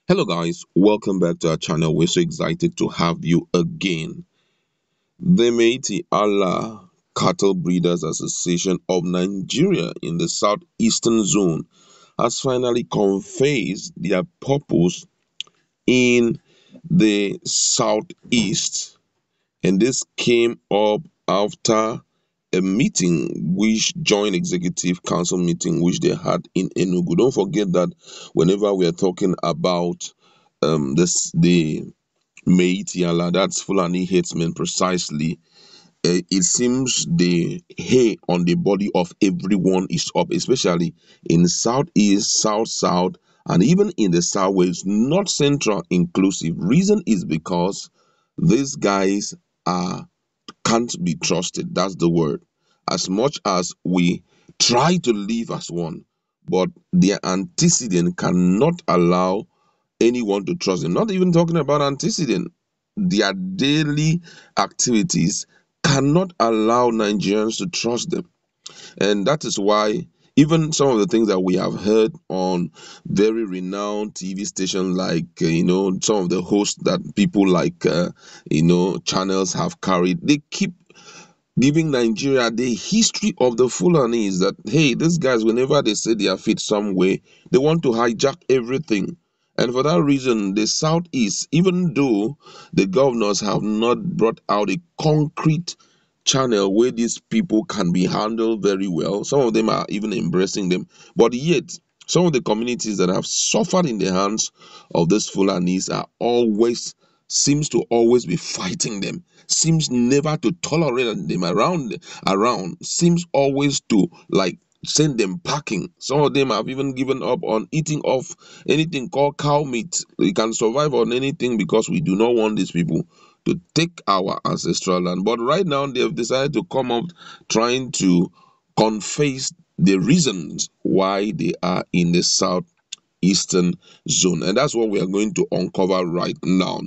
Hello, guys. Welcome back to our channel. We're so excited to have you again. The Meiti Allah Cattle Breeders Association of Nigeria in the Southeastern Zone has finally confessed their purpose in the Southeast, and this came up after a meeting, which joint executive council meeting, which they had in Enugu. Don't forget that whenever we are talking about the Meitiala, that's Fulani headsmen precisely. It seems the hair on the body of everyone is up, especially in southeast, south, and even in the southwest, not central inclusive. Reason is because these guys are can't be trusted. That's the word. As much as we try to live as one, but their antecedent cannot allow anyone to trust them. Not even talking about antecedent, their daily activities cannot allow Nigerians to trust them. And that is why even some of the things that we have heard on very renowned TV stations, like, some of the hosts that people like, channels have carried, they keep giving Nigeria the history of the Fulanis that, hey, these guys, whenever they say they are fit some way, they want to hijack everything. And for that reason, the Southeast, even though the governors have not brought out a concrete channel where these people can be handled very well, some of them are even embracing them. But yet, some of the communities that have suffered in the hands of these Fulanis are always seems to always be fighting them, seems never to tolerate them around, seems always to like send them packing. Some of them have even given up on eating off anything called cow meat. We can survive on anything because we do not want these people to take our ancestral land. But right now they have decided to come up trying to confess the reasons why they are in the southeastern zone, and that's what we are going to uncover right now.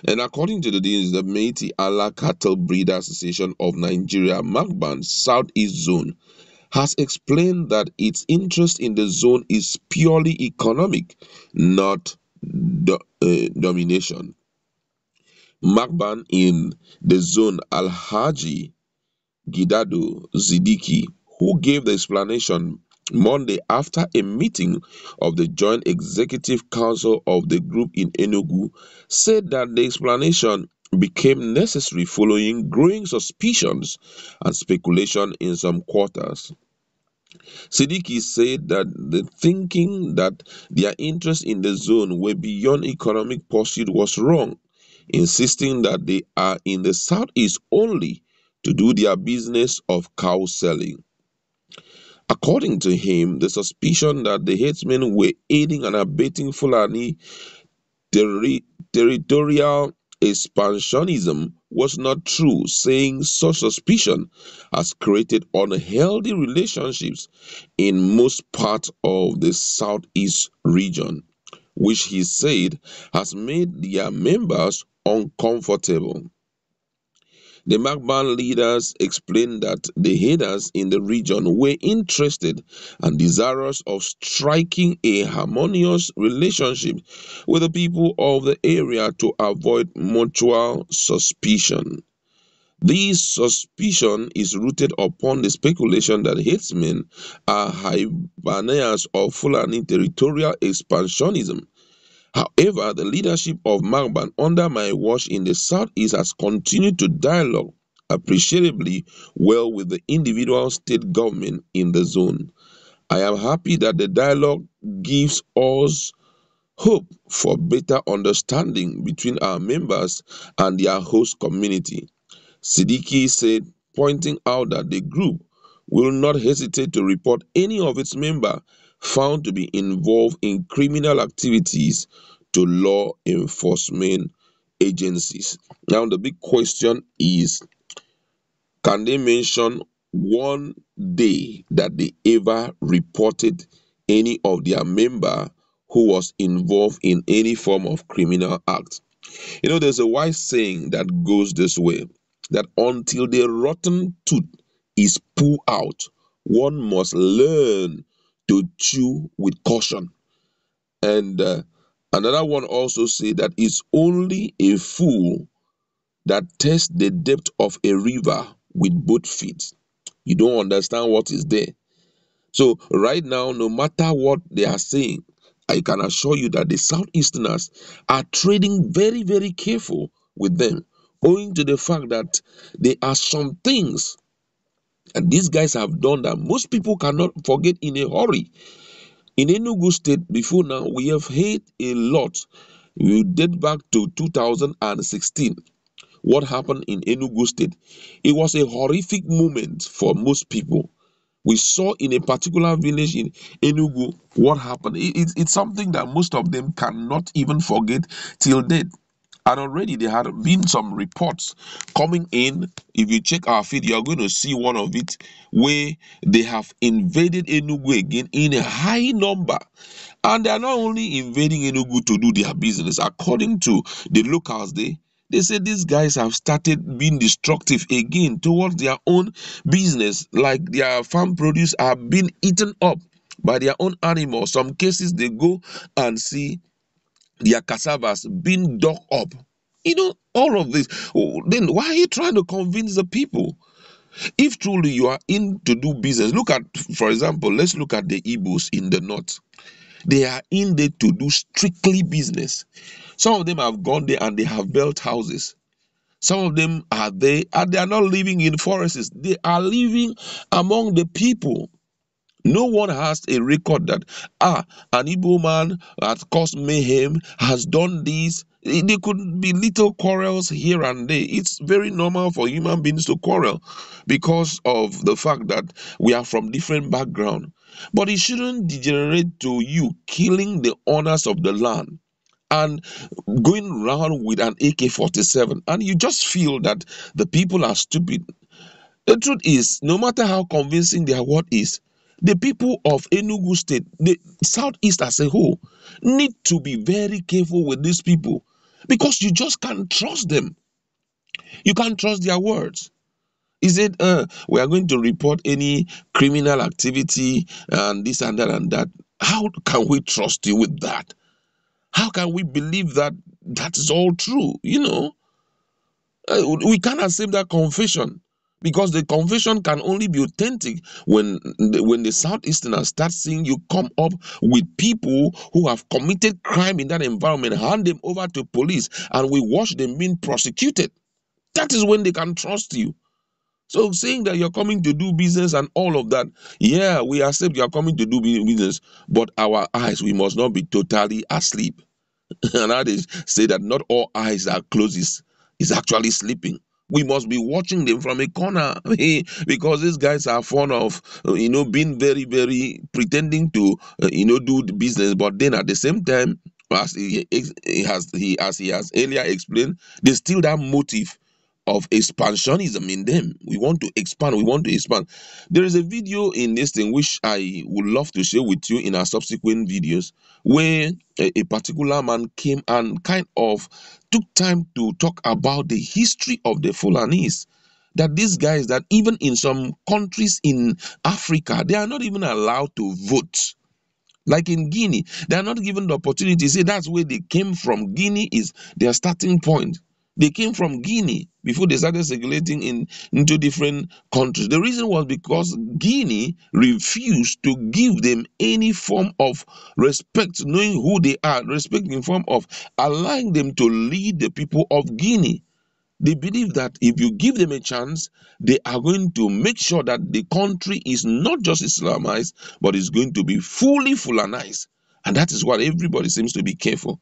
And according to the deans, the Meiti Allah Cattle Breeder Association of Nigeria, Magban Southeast Zone, has explained that its interest in the zone is purely economic, not domination. Magban in the zone, Alhaji Gidado Zidiki, who gave the explanation Monday after a meeting of the Joint Executive Council of the group in Enugu, said that the explanation became necessary following growing suspicions and speculation in some quarters. Siddiqui said that the thinking that their interest in the zone were beyond economic pursuit was wrong, insisting that they are in the southeast only to do their business of cow selling. According to him, the suspicion that the headsmen were aiding and abetting Fulani terri- territorial expansionism was not true, saying such suspicion has created unhealthy relationships in most parts of the southeast region, which he said has made their members uncomfortable. The Magban leaders explained that the headers in the region were interested and desirous of striking a harmonious relationship with the people of the area to avoid mutual suspicion. This suspicion is rooted upon the speculation that headsmen are hibernians of Fulani territorial expansionism. However, the leadership of Magban under my watch in the southeast has continued to dialogue appreciably well with the individual state government in the zone. I am happy that the dialogue gives us hope for better understanding between our members and their host community. Siddiqui said, pointing out that the group will not hesitate to report any of its members found to be involved in criminal activities to law enforcement agencies. Now, the big question is, can they mention one day that they ever reported any of their member who was involved in any form of criminal act? There's a wise saying that goes this way, that until the rotten tooth is pulled out, one must learn to chew with caution. And Another one also say that it's only a fool that tests the depth of a river with both feet. You don't understand what is there. So right now, no matter what they are saying, I can assure you that the Southeasterners are trading very, very careful with them, owing to the fact that there are some things that these guys have done that most people cannot forget in a hurry. In Enugu State, before now, we have heard a lot. We date back to 2016. What happened in Enugu State? It was a horrific moment for most people. We saw in a particular village in Enugu what happened. It's something that most of them cannot even forget till date. And already there had been some reports coming in. If you check our feed, you are going to see one of it where they have invaded Enugu again in a high number. And they are not only invading Enugu to do their business. According to the locals, they say these guys have started being destructive again towards their own business, like their farm produce are being eaten up by their own animals. Some cases they go and see their cassavas being dug up. All of this. Oh, then why are you trying to convince the people? If truly you are in to do business, look at, for example, let's look at the Igbos in the north. They are in there to do strictly business. Some of them have gone there and they have built houses. Some of them are there and they are not living in forests. They are living among the people. No one has a record that an Igbo man has caused mayhem, has done this. There could be little quarrels here and there. It's very normal for human beings to quarrel because of the fact that we are from different background. But it shouldn't degenerate to you killing the owners of the land and going around with an AK-47, and you just feel that the people are stupid. The truth is, no matter how convincing their word is, the people of Enugu State, the Southeast as a whole, need to be very careful with these people because you just can't trust them. You can't trust their words. He said, we are going to report any criminal activity and this and that and that. How can we trust you with that? How can we believe that that is all true? We can't accept that confession because the confession can only be authentic when the Southeasterners start seeing you come up with people who have committed crime in that environment, hand them over to police, and we watch them being prosecuted. That is when they can trust you. So saying that you're coming to do business and all of that, yeah, we accept you're coming to do business, but our eyes, we must not be totally asleep. And I say that not all eyes that closed is actually sleeping. We must be watching them from a corner because these guys are fond of being very, very pretending to do the business, but then at the same time, as he has earlier explained, there's still that motive of expansionism in them. We want to expand, we want to expand. There is a video in this thing which I would love to share with you in our subsequent videos where a particular man came and kind of took time to talk about the history of the Fulanese. That these guys, that even in some countries in Africa, they are not even allowed to vote. Like in Guinea, they are not given the opportunity. See, that's where they came from. Guinea is their starting point. They came from Guinea before they started circulating into different countries. The reason was because Guinea refused to give them any form of respect, knowing who they are, respect in form of allowing them to lead the people of Guinea. They believe that if you give them a chance, they are going to make sure that the country is not just Islamized, but is going to be fully Fulanized. And that is what everybody seems to be careful.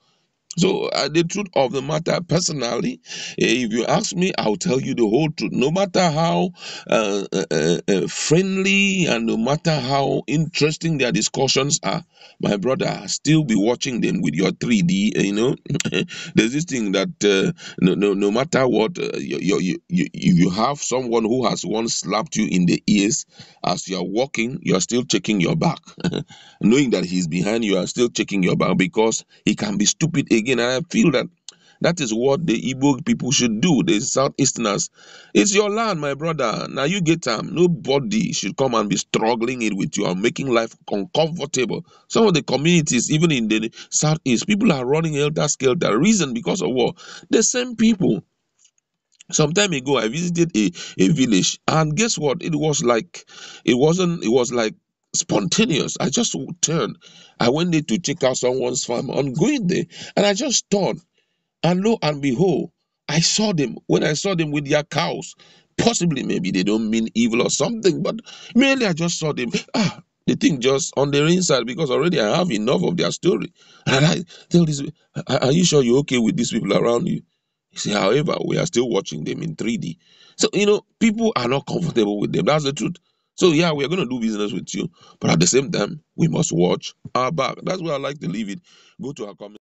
So, the truth of the matter, personally, if you ask me, I'll tell you the whole truth. No matter how friendly and no matter how interesting their discussions are, my brother, still be watching them with your 3D. There's this thing that no matter what, if you have someone who has once slapped you in the ears as you are walking, you are still checking your back. Knowing that he's behind you, are still checking your back because he can be stupid again. And I feel that That is what the Igbo people should do, the Southeasterners. It's your land, my brother. Now you get time. Nobody should come and be struggling it with you and making life uncomfortable. Some of the communities, even in the Southeast, people are running helter skelter. Reason because of what? The same people. Some time ago, I visited a village, and guess what? It was like spontaneous. I just turned. I went there to check out someone's farm. On going there, and I just turned. And lo and behold, I saw them. When I saw them with their cows, possibly maybe they don't mean evil or something, but merely I just saw them. The thing just on their inside because already I have enough of their story. And I tell this, are you sure you're okay with these people around you? He said, however, we are still watching them in 3D. So, people are not comfortable with them. That's the truth. So, yeah, we are going to do business with you. But at the same time, we must watch our back. That's where I like to leave it. Go to our comment.